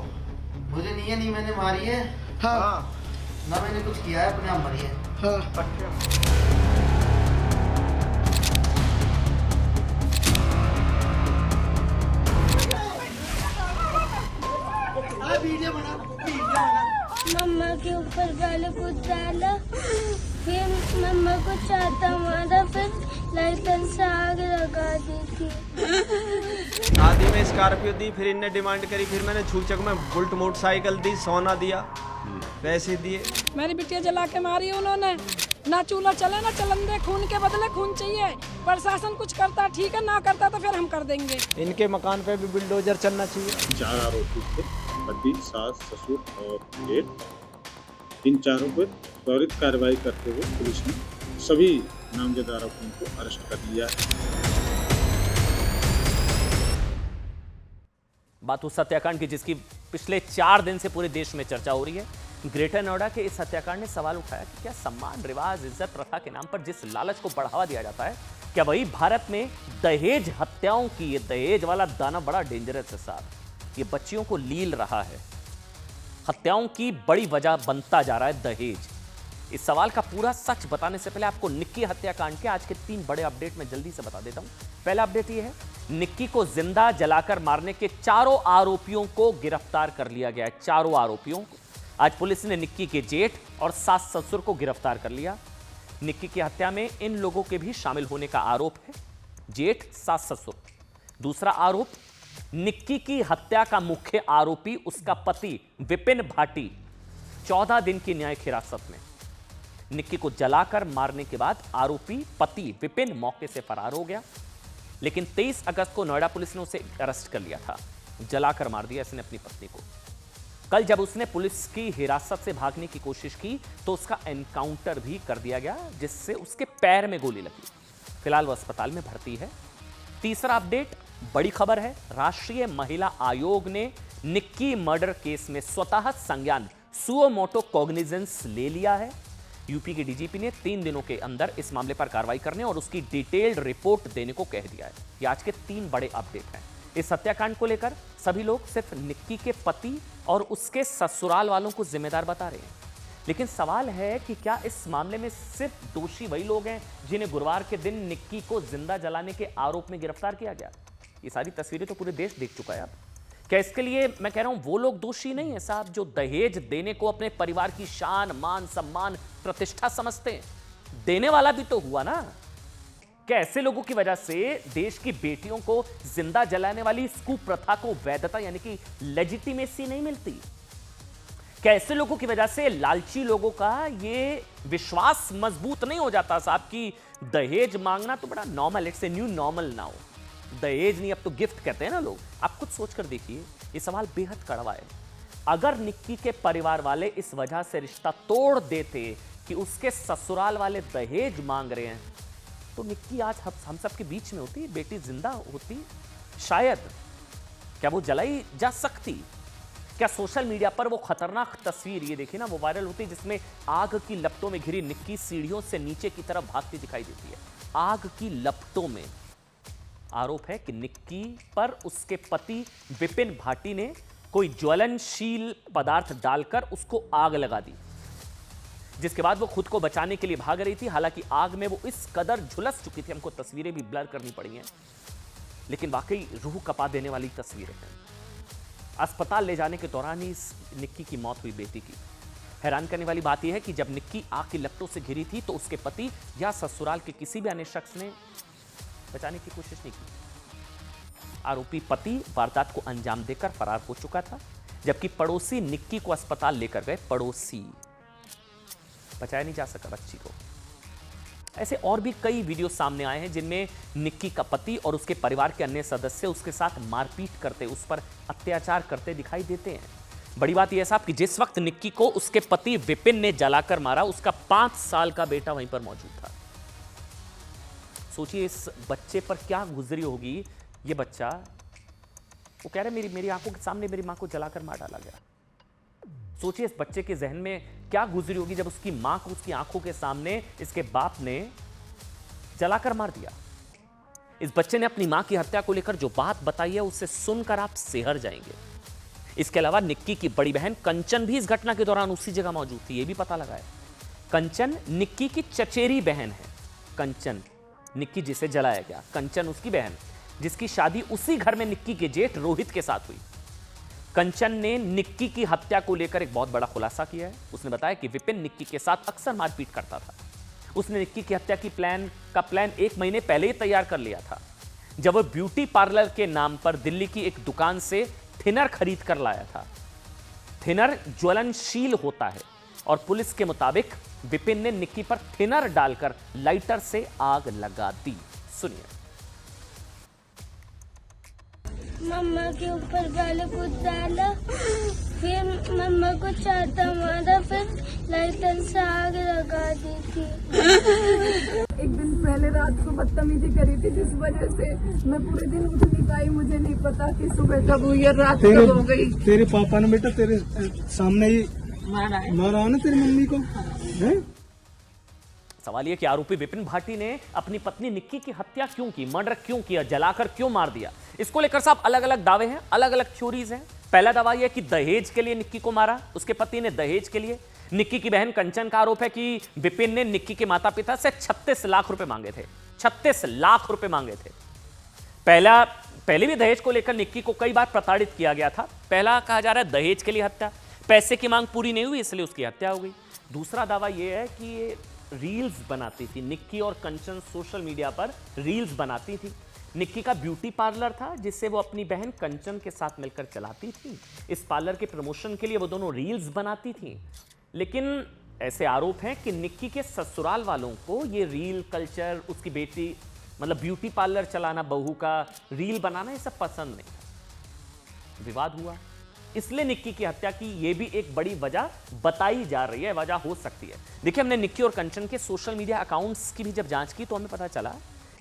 मुझे नहीं है, नहीं मैंने मारी है। हाँ। ना मैंने कुछ किया है, अपने आप मरी है। हाँ। मम्मा के ऊपर गाली कुछ डाला, फिर मम्मा को चाटा मारा, फिर लाइटर से आग लगा दी थी। आधी में स्कॉर्पियो दी, फिर इनने डिमांड करी, फिर मैंने छूचक में बुलेट मोटरसाइकिल दी, सोना दिया, पैसे दिए। मेरी बिटिया जला के मारी उन्होंने। ना चूल्हा चले ना चलन दे, खून के बदले खून चाहिए। प्रशासन कुछ करता ठीक है, ना करता तो फिर हम कर देंगे। इनके मकान पे भी बुलडोजर चलना चाहिए। 4 आरोपी थे, पति, सास, ससुर और जेठ। इन चारों पर त्वरित कार्रवाई करते हुए पुलिस ने सभी नामजद आरोपियों को अरेस्ट कर लिया है। बात उस हत्याकांड की जिसकी पिछले 4 दिन से पूरे देश में चर्चा हो रही है। ग्रेटर नोएडा के इस हत्याकांड ने सवाल उठाया कि क्या सम्मान, रिवाज, इज्जत, प्रथा के नाम पर जिस लालच को बढ़ावा दिया जाता है, क्या वही भारत में दहेज हत्याओं की, ये दहेज वाला दाना बड़ा डेंजरस है साहब। ये बच्चियों को लील रहा है। हत्याओं की बड़ी वजह बनता जा रहा है दहेज। इस सवाल का पूरा सच बताने से पहले आपको निक्की हत्याकांड के आज के 3 बड़े अपडेट में जल्दी से बता देता हूं। पहला अपडेट यह है, निक्की को जिंदा जलाकर मारने के चारों आरोपियों को गिरफ्तार कर लिया गया है। चारों आरोपियों को आज पुलिस ने निक्की के जेठ और सास ससुर को गिरफ्तार कर लिया। निक्की की हत्या में इन लोगों के भी शामिल होने का आरोप है, जेठ सास ससुर। दूसरा आरोप, निक्की की हत्या का मुख्य आरोपी उसका पति विपिन भाटी 14 दिन की न्यायिक हिरासत में। निक्की को जलाकर मारने के बाद आरोपी पति विपिन मौके से फरार हो गया, लेकिन 23 अगस्त को नोएडा पुलिस ने उसे अरेस्ट कर लिया था। जलाकर मार दिया इसने अपनी पत्नी को। कल जब उसने पुलिस की हिरासत से भागने की कोशिश की तो उसका एनकाउंटर भी कर दिया गया, जिससे उसके पैर में गोली लगी। फिलहाल वो अस्पताल में भर्ती है। तीसरा अपडेट, बड़ी खबर है, राष्ट्रीय महिला आयोग ने निक्की मर्डर केस में स्वतः संज्ञान सुओ मोटो कॉग्निजेंस ले लिया है। यूपी के डीजीपी ने 3 दिनों के अंदर इस मामले पर कार्रवाई करने और उसकी डिटेल्ड रिपोर्ट देने को कह दिया है। ये आज के 3 बड़े अपडेट हैं। इस हत्याकांड को लेकर सभी लोग सिर्फ निक्की के पति और उसके ससुराल वालों को जिम्मेदार बता रहे हैं, लेकिन सवाल है कि क्या इस मामले में सिर्फ दोषी वही लोग हैं जिन्हें गुरुवार के दिन निक्की को जिंदा जलाने के आरोप में गिरफ्तार किया गया? ये सारी तस्वीरें तो पूरे देश देख चुका है। अब क्या इसके लिए मैं कह रहा हूं वो लोग दोषी नहीं है साहब जो दहेज देने को अपने परिवार की शान, मान, सम्मान, प्रतिष्ठा समझते हैं? देने वाला भी तो हुआ ना। क्या ऐसे लोगों की वजह से देश की बेटियों को जिंदा जलाने वाली इस कुप्रथा को वैधता यानी कि लेजिटिमेसी नहीं मिलती? क्या ऐसे लोगों की वजह से लालची लोगों का ये विश्वास मजबूत नहीं हो जाता साहब कि दहेज मांगना तो बड़ा normal, it's a new normal now. दहेज नहीं, अब तो गिफ्ट कहते हैं ना लोग। आप खुद सोचकर देखिए, ये सवाल बेहद कड़वा है। अगर निक्की के परिवार वाले इस वजह से रिश्ता तोड़ देते कि उसके ससुराल वाले दहेज मांग रहे हैं, तो निक्की आज हम सब के बीच में होती, बेटी जिंदा होती शायद। क्या वो जलाई जा सकती? क्या सोशल मीडिया पर वो खतरनाक तस्वीर, ये देखिए ना, वो वायरल होती जिसमें आग की लपटों में घिरी निक्की सीढ़ियों से नीचे की तरफ भागती दिखाई देती है। आग की लपटों में। आरोप है कि निक्की पर उसके पति विपिन भाटी ने कोई ज्वलनशील पदार्थ डालकर उसको आग लगा दी, जिसके बाद वो खुद को बचाने के लिए भाग रही थी। हालांकि आग में वो इस कदर झुलस चुकी थी, हमको तस्वीरें भी ब्लर करनी पड़ी हैं, लेकिन वाकई रूह कपा देने वाली तस्वीरें हैं। अस्पताल ले जाने के दौरान ही इस निक्की की मौत हुई, बेटी की। हैरान करने वाली बात यह है कि जब निक्की आग की लपटों से घिरी थी तो उसके पति या ससुराल के किसी भी अन्य शख्स ने बचाने की कोशिश नहीं की। आरोपी पति वारदात को अंजाम देकर फरार हो चुका था, जबकि पड़ोसी निक्की को अस्पताल लेकर गए। पड़ोसी, बचाया नहीं जा सका बच्ची को। ऐसे और भी कई वीडियो सामने आए हैं जिनमें निक्की का पति और उसके परिवार के अन्य सदस्य उसके साथ मारपीट करते, उस पर अत्याचार करते दिखाई देते हैं। बड़ी बात यह है साहब कि जिस वक्त निक्की को उसके पति विपिन ने जलाकर मारा, उसका 5 साल का बेटा वहीं पर मौजूद था। सोचिए इस बच्चे पर क्या गुजरी होगी। ये बच्चा, वो कह रहे मेरी आंखों के सामने मेरी मां को जलाकर मार डाला गया। सोचिए इस बच्चे के जहन में क्या गुजरी होगी जब उसकी मां को उसकी आंखों के सामने इसके बाप ने जलाकर मार दिया। इस बच्चे ने अपनी मां की हत्या को लेकर जो बात बताई है उससे सुनकर आप सिहर जाएंगे। इसके अलावा निक्की की बड़ी बहन कंचन भी इस घटना के दौरान उसी जगह मौजूद थी, यह भी पता लगा है। कंचन निक्की की चचेरी बहन है। कंचन, निक्की जिसे जलाया गया, कंचन उसकी बहन, जिसकी शादी उसी घर में निक्की के जेठ रोहित के साथ हुई। कंचन ने निक्की की हत्या को लेकर एक बहुत बड़ा खुलासा किया है। उसने बताया कि विपिन निक्की के साथ अक्सर मारपीट करता था। उसने निक्की की हत्या की प्लान 1 महीने पहले ही तैयार कर लिया था, जब वह ब्यूटी पार्लर के नाम पर दिल्ली की एक दुकान से थिनर खरीद कर लाया था। थिनर ज्वलनशील होता है और पुलिस के मुताबिक विपिन ने निक्की पर थिनर डालकर लाइटर से आग लगा दी। सुनिए। मम्मा के ऊपर पहले कुछ डाला, फिर मम्मा को चाटा मारा, फिर लाइटर से आग लगा दी थी। एक दिन पहले रात को बदतमीजी करी थी, जिस वजह से मैं पूरे दिन उठ नहीं पाई। मुझे नहीं पता कि सुबह कब हुई और रात कब हो गई। तेरे पापा ने बेटा तेरे सामने ही मारा ना तेरी मम्मी को? सवाल यह कि आरोपी विपिन भाटी ने अपनी पत्नी निक्की की हत्या क्यों की, मर्डर क्यों किया, जलाकर क्यों मार दिया? इसको लेकर साहब अलग अलग दावे हैं, अलग अलग थ्योरीज हैं। पहला दावा यह कि दहेज के लिए निक्की को मारा, उसके पति ने दहेज के लिए। निक्की की बहन कंचन का आरोप है कि विपिन ने निक्की के माता पिता से 36 लाख रुपए मांगे थे। 36 लाख रुपए मांगे थे। पहले भी दहेज को लेकर निक्की को कई बार प्रताड़ित किया गया था। पहला कहा जा रहा है दहेज के लिए हत्या, पैसे की मांग पूरी नहीं हुई इसलिए उसकी हत्या हो गई। दूसरा दावा यह है कि ये रील्स बनाती थी। निक्की और कंचन सोशल मीडिया पर रील्स बनाती थी। निक्की का ब्यूटी पार्लर था जिससे वो अपनी बहन कंचन के साथ मिलकर चलाती थी। इस पार्लर के प्रमोशन के लिए वो दोनों रील्स बनाती थी। लेकिन ऐसे आरोप हैं कि निक्की के ससुराल वालों को ये रील कल्चर, उसकी बेटी मतलब ब्यूटी पार्लर चलाना, बहू का रील बनाना, ये सब पसंद नहीं। विवाद हुआ, इसलिए निक्की की हत्या की ये भी एक बड़ी वजह बताई जा रही है, वजह हो सकती है। देखिए, हमने निक्की और कंचन के सोशल मीडिया अकाउंट्स की भी जब जांच की तो हमें पता चला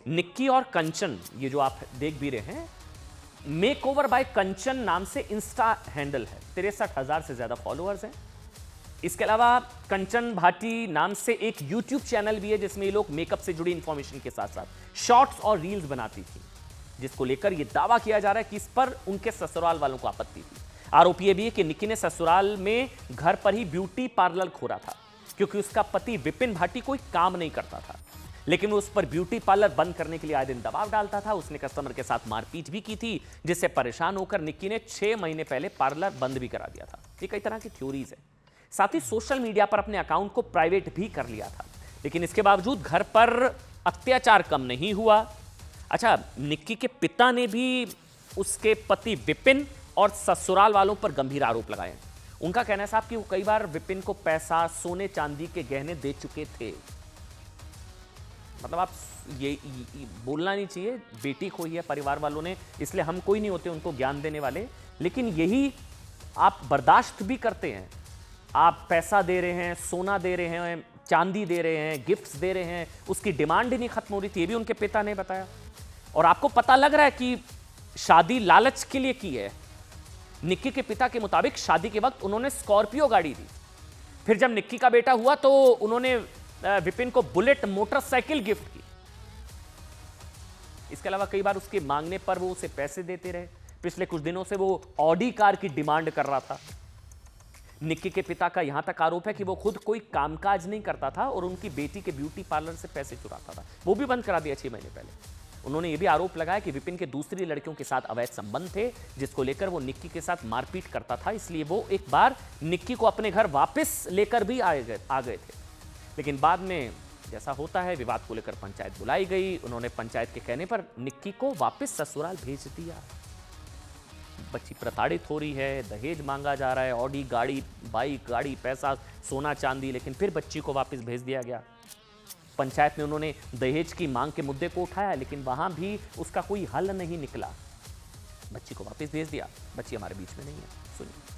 निक्की और कंचन, ये जो आप देख भी रहे हैं, मेक ओवर बाय कंचन नाम से इंस्टा हैंडल है। 63,000 से ज्यादा फॉलोअर्स हैं। इसके अलावा कंचन भाटी नाम से एक यूट्यूब चैनल भी है जिसमें ये लोग मेकअप से जुड़ी इंफॉर्मेशन के साथ साथ शॉर्ट्स और रील्स बनाती थी, जिसको लेकर यह दावा किया जा रहा है कि इस पर उनके ससुराल वालों को आपत्ति थी। आरोप यह भी है कि निक्की ने ससुराल में घर पर ही ब्यूटी पार्लर खोला था क्योंकि उसका पति विपिन भाटी कोई काम नहीं करता था, लेकिन वो उस पर ब्यूटी पार्लर बंद करने के लिए आए दिन दबाव डालता था। उसने कस्टमर के साथ मारपीट भी की थी, जिससे परेशान होकर निक्की ने 6 महीने पहले पार्लर बंद भी करा दिया था। ये कई तरह की थ्योरीज है। साथ ही सोशल मीडिया पर अपने अकाउंट को प्राइवेट भी कर लिया था, लेकिन इसके बावजूद घर पर अत्याचार कम नहीं हुआ। अच्छा, निक्की के पिता ने भी उसके पति विपिन और ससुराल वालों पर गंभीर आरोप लगाए हैं। उनका कहना है साहब कि वो कई बार विपिन को पैसा, सोने चांदी के गहने दे चुके थे। मतलब आप ये बोलना नहीं चाहिए, बेटी खोई है परिवार वालों ने, इसलिए हम कोई नहीं होते उनको ज्ञान देने वाले, लेकिन यही आप बर्दाश्त भी करते हैं। आप पैसा दे रहे हैं, सोना दे रहे हैं, चांदी दे रहे हैं, गिफ्ट्स दे रहे हैं, उसकी डिमांड ही नहीं खत्म हो रही थी। ये भी उनके पिता ने बताया। और आपको पता लग रहा है कि शादी लालच के लिए की है। निक्की के पिता के मुताबिक शादी के वक्त उन्होंने स्कॉर्पियो गाड़ी दी, फिर जब निक्की का बेटा हुआ तो उन्होंने विपिन को बुलेट मोटरसाइकिल गिफ्ट की। इसके अलावा कई बार उसके मांगने पर वो उसे पैसे देते रहे। पिछले कुछ दिनों से वो ऑडी कार की डिमांड कर रहा था। निक्की के पिता का यहां तक आरोप है कि वो खुद कोई कामकाज नहीं करता था और उनकी बेटी के ब्यूटी पार्लर से पैसे चुराता था। वो भी बंद करा दिया 6 महीने पहले। उन्होंने ये भी आरोप लगाया कि विपिन के दूसरी लड़कियों के साथ अवैध संबंध थे, जिसको लेकर वो निक्की के साथ मारपीट करता था। इसलिए वो एक बार निक्की को अपने घर वापस लेकर भी आ गए थे। लेकिन बाद में जैसा होता है, विवाद को लेकर पंचायत बुलाई गई। उन्होंने पंचायत के कहने पर निक्की को वापस ससुराल भेज दिया। बच्ची प्रताड़ित हो रही है, दहेज मांगा जा रहा है, ऑडी गाड़ी, बाइक गाड़ी, पैसा, सोना चांदी, लेकिन फिर बच्ची को वापस भेज दिया गया। पंचायत में उन्होंने दहेज की मांग के मुद्दे को उठाया, लेकिन वहां भी उसका कोई हल नहीं निकला। बच्ची को वापस भेज दिया। बच्ची हमारे बीच में नहीं है, सुनिए।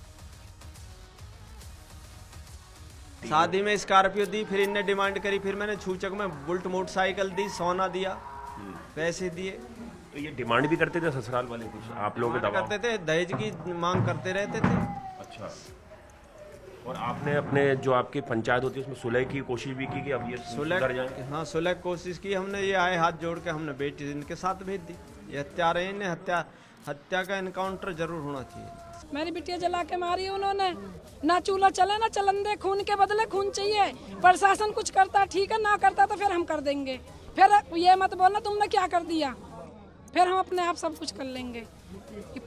शादी में स्कॉर्पियो दी, फिर इनने डिमांड करी, फिर मैंने छूचक में बुलेट मोटरसाइकिल दी, सोना दिया, पैसे दिए। तो ये डिमांड भी करते थे ससुराल वाले कुछ आप लोगों के दबाव करते थे, दहेज की मांग करते रहते थे। अच्छा, और आपने अपने जो आपकी पंचायत होती है उसमें सुलह की कोशिश भी की कि अब ये सुधर जाए? हाँ, सुलह की कोशिश की हमने। ये आए हाथ जोड़ के, हमने बेटी इनके साथ भेज दी। ये हत्यारे हैं, हत्या का एनकाउंटर जरूर होना चाहिए। मेरी बिटिया जला के मारी उन्होंने। ना चूल्हा चले ना चलन दे, खून के बदले खून चाहिए। प्रशासन कुछ करता ठीक है, ना करता तो फिर हम कर देंगे। फिर ये मत बोलना तुमने क्या कर दिया, फिर हम अपने आप सब कुछ कर लेंगे।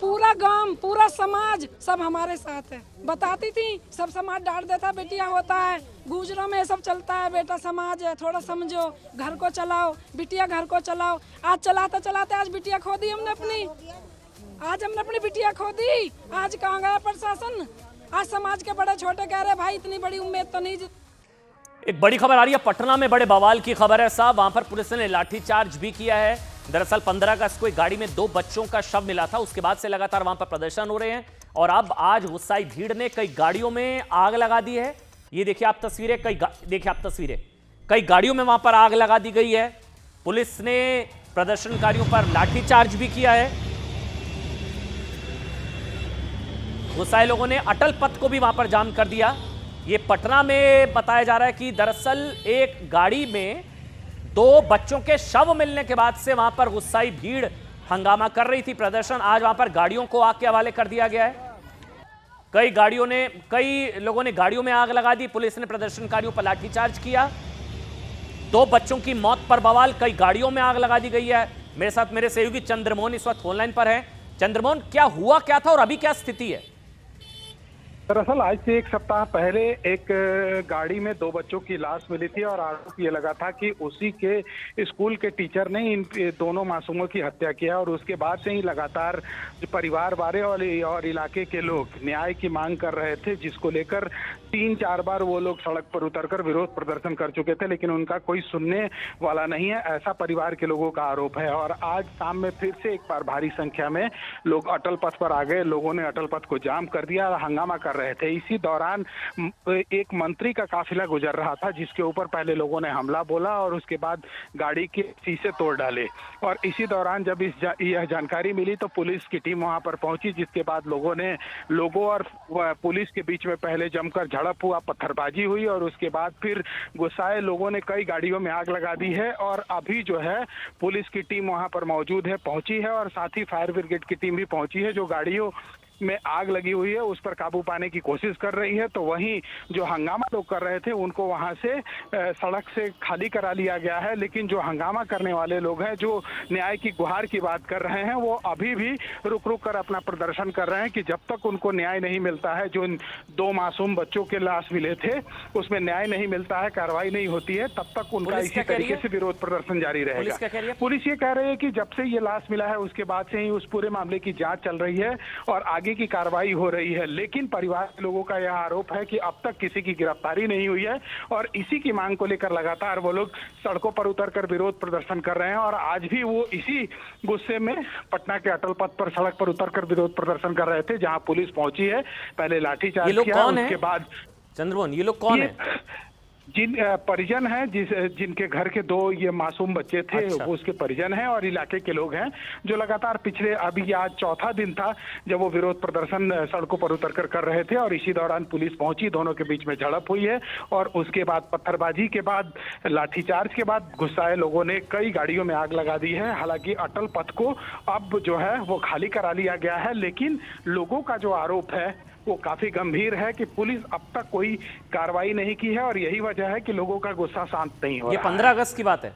पूरा गांव, पूरा समाज सब हमारे साथ है। बताती थी, सब समाज डांट देता, बेटिया होता है, गुजरों में सब चलता है, बेटा समाज है, थोड़ा समझो, घर को चलाओ, बिटिया घर को चलाओ। आज चलाते चलाते आज बिटिया खो दी हमने अपनी। आज हमने अपनी बिटिया खो दी। आज कहाँ गया प्रशासन? आज समाज के बड़े छोटे कह रहे भाई इतनी बड़ी उम्मीद तो नहीं। एक बड़ी खबर आ रही है, पटना में बड़े बवाल की खबर है साहब। वहां पर पुलिस ने लाठीचार्ज भी किया है। दरअसल 15 अगस्त को एक गाड़ी में 2 बच्चों का शव मिला था। उसके बाद से लगातार वहां पर प्रदर्शन हो रहे हैं और अब आज गुस्साई भीड़ ने कई गाड़ियों में आग लगा दी है। ये देखिए आप तस्वीरें, कई गाड़ियों में वहां पर आग लगा दी गई है। पुलिस ने प्रदर्शनकारियों पर लाठीचार्ज भी किया है। गुस्साए लोगों ने अटल पथ को भी वहां पर जाम कर दिया। ये पटना में बताया जा रहा है कि दरअसल एक गाड़ी में 2 बच्चों के शव मिलने के बाद से वहां पर गुस्साई भीड़ हंगामा कर रही थी। प्रदर्शन आज वहां पर गाड़ियों को आग के हवाले कर दिया गया है। कई लोगों ने गाड़ियों में आग लगा दी, पुलिस ने प्रदर्शनकारियों पर लाठीचार्ज किया। 2 बच्चों की मौत पर बवाल, कई गाड़ियों में आग लगा दी गई है। मेरे साथ मेरे सहयोगी चंद्रमोहन इस वक्त फोनलाइन पर है। चंद्रमोहन, क्या हुआ क्या था और अभी क्या स्थिति है? दरअसल आज से 1 सप्ताह पहले एक गाड़ी में 2 बच्चों की लाश मिली थी और आरोप ये लगा था कि उसी के स्कूल के टीचर ने इन दोनों मासूमों की हत्या किया और उसके बाद से ही लगातार जो परिवार वाले और इलाके के लोग न्याय की मांग कर रहे थे, जिसको लेकर 3-4 बार वो लोग सड़क पर उतरकर विरोध प्रदर्शन कर चुके थे, लेकिन उनका कोई सुनने वाला नहीं है, ऐसा परिवार के लोगों का आरोप है। और आज शाम में फिर से एक बार भारी संख्या में लोग अटल पथ पर आ गए। लोगों ने अटल पथ को जाम कर दिया और हंगामा कर रहे थे। इसी दौरान एक मंत्री का काफिला गुजर रहा था, जिसके ऊपर पहले लोगों ने हमला बोला और उसके बाद गाड़ी के शीशे तोड़ डाले। और इसी दौरान जब यह जानकारी मिली तो पुलिस की टीम वहां पर पहुंची, जिसके बाद लोगों और पुलिस के बीच में पहले जमकर झड़प हुआ, पत्थरबाजी हुई और उसके बाद फिर गुस्साए लोगों ने कई गाड़ियों में आग लगा दी है। और अभी जो है पुलिस की टीम वहां पर मौजूद है, पहुंची है, और साथ ही फायर ब्रिगेड की टीम भी पहुंची है, जो गाड़ियों में आग लगी हुई है उस पर काबू पाने की कोशिश कर रही है। तो वहीं जो हंगामा लोग कर रहे थे उनको वहां से सड़क से खाली करा लिया गया है, लेकिन जो हंगामा करने वाले लोग हैं, जो न्याय की गुहार की बात कर रहे हैं, वो अभी भी रुक रुक कर अपना प्रदर्शन कर रहे हैं कि जब तक उनको न्याय नहीं मिलता है, जो 2 मासूम बच्चों के लाश मिले थे उसमें न्याय नहीं मिलता है, कार्रवाई नहीं होती है, तब तक उनका इसी तरीके से विरोध प्रदर्शन जारी रहेगा। पुलिस ये कह रही है कि जब से ये लाश मिला है उसके बाद से ही उस पूरे मामले की जांच चल रही है और आगे की कार्रवाई हो रही है, लेकिन परिवार के लोगों का यह आरोप है कि अब तक किसी की गिरफ्तारी नहीं हुई है और इसी की मांग को लेकर लगातार वो लोग सड़कों पर उतरकर विरोध प्रदर्शन कर रहे हैं। और आज भी वो इसी गुस्से में पटना के अटल पथ पर सड़क पर उतरकर विरोध प्रदर्शन कर रहे थे, जहां पुलिस पहुंची है, पहले लाठीचार्ज किया, उसके बाद चंद्रमोहन, ये लोग कौन है? जिन परिजन हैं जिनके घर के 2 ये मासूम बच्चे थे, वो उसके परिजन हैं और इलाके के लोग हैं, जो लगातार पिछले अभी आज 4था दिन था जब वो विरोध प्रदर्शन सड़कों पर उतरकर कर रहे थे। और इसी दौरान पुलिस पहुंची, दोनों के बीच में झड़प हुई है और उसके बाद पत्थरबाजी के बाद, लाठीचार्ज के बाद गुस्साए लोगों ने कई गाड़ियों में आग लगा दी है। हालांकि अटल पथ को अब जो है वो खाली करा लिया गया है, लेकिन लोगों का जो आरोप है वो काफी गंभीर है कि पुलिस अब तक कोई कार्रवाई नहीं की है और यही वजह है कि लोगों का गुस्सा शांत नहीं हो रहा है। ये 15 अगस्त की बात है?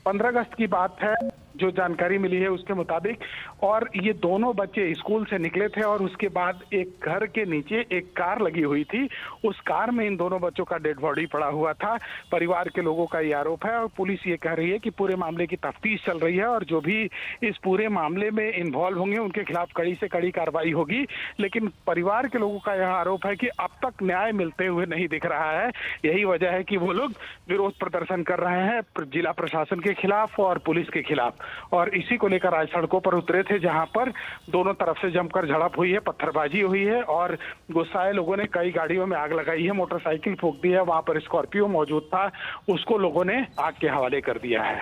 15 अगस्त की बात है जो जानकारी मिली है उसके मुताबिक। और ये दोनों बच्चे स्कूल से निकले थे और उसके बाद एक घर के नीचे एक कार लगी हुई थी, उस कार में इन दोनों बच्चों का डेड बॉडी पड़ा हुआ था। परिवार के लोगों का ये आरोप है और पुलिस ये कह रही है कि पूरे मामले की तफ्तीश चल रही है और जो भी इस पूरे मामले में इन्वॉल्व होंगे उनके खिलाफ कड़ी से कड़ी कार्रवाई होगी। लेकिन परिवार के लोगों का यह आरोप है कि अब तक न्याय मिलते हुए नहीं दिख रहा है। यही वजह है कि वो लोग विरोध प्रदर्शन कर रहे हैं जिला प्रशासन के खिलाफ और पुलिस के खिलाफ। और इसी को लेकर आज सड़कों पर उतरे थे, जहां पर दोनों तरफ से जमकर झड़प हुई है, पत्थरबाजी हुई है और गुस्साए लोगों ने कई गाड़ियों में आग लगाई है, मोटरसाइकिल फूंक दी है। वहां पर स्कॉर्पियो मौजूद था, उसको लोगों ने आग के हवाले कर दिया है।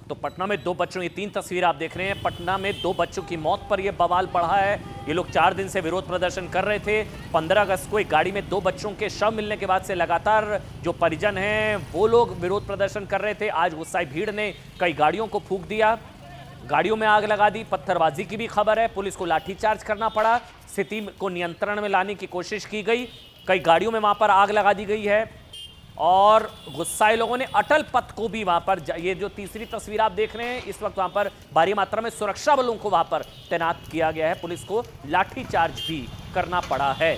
तो पटना में 2 बच्चों, ये 3 तस्वीर आप देख रहे हैं, पटना में 2 बच्चों की मौत पर यह बवाल पड़ा है। ये लोग 4 दिन से विरोध प्रदर्शन कर रहे थे। 15 अगस्त को एक गाड़ी में 2 बच्चों के शव मिलने के बाद से लगातार जो परिजन हैं वो लोग विरोध प्रदर्शन कर रहे थे। आज गुस्साई भीड़ ने कई गाड़ियों को फूंक दिया, गाड़ियों में आग लगा दी, पत्थरबाजी की भी खबर है, पुलिस को लाठीचार्ज करना पड़ा, स्थिति को नियंत्रण में लाने की कोशिश की गई, कई गाड़ियों में वहां पर आग लगा दी गई है और गुस्साए लोगों ने अटल पथ को भी वहां पर, ये जो तीसरी तस्वीर आप देख रहे हैं, इस वक्त वहां पर भारी मात्रा में सुरक्षा बलों को वहां पर तैनात किया गया है, पुलिस को लाठीचार्ज भी करना पड़ा है।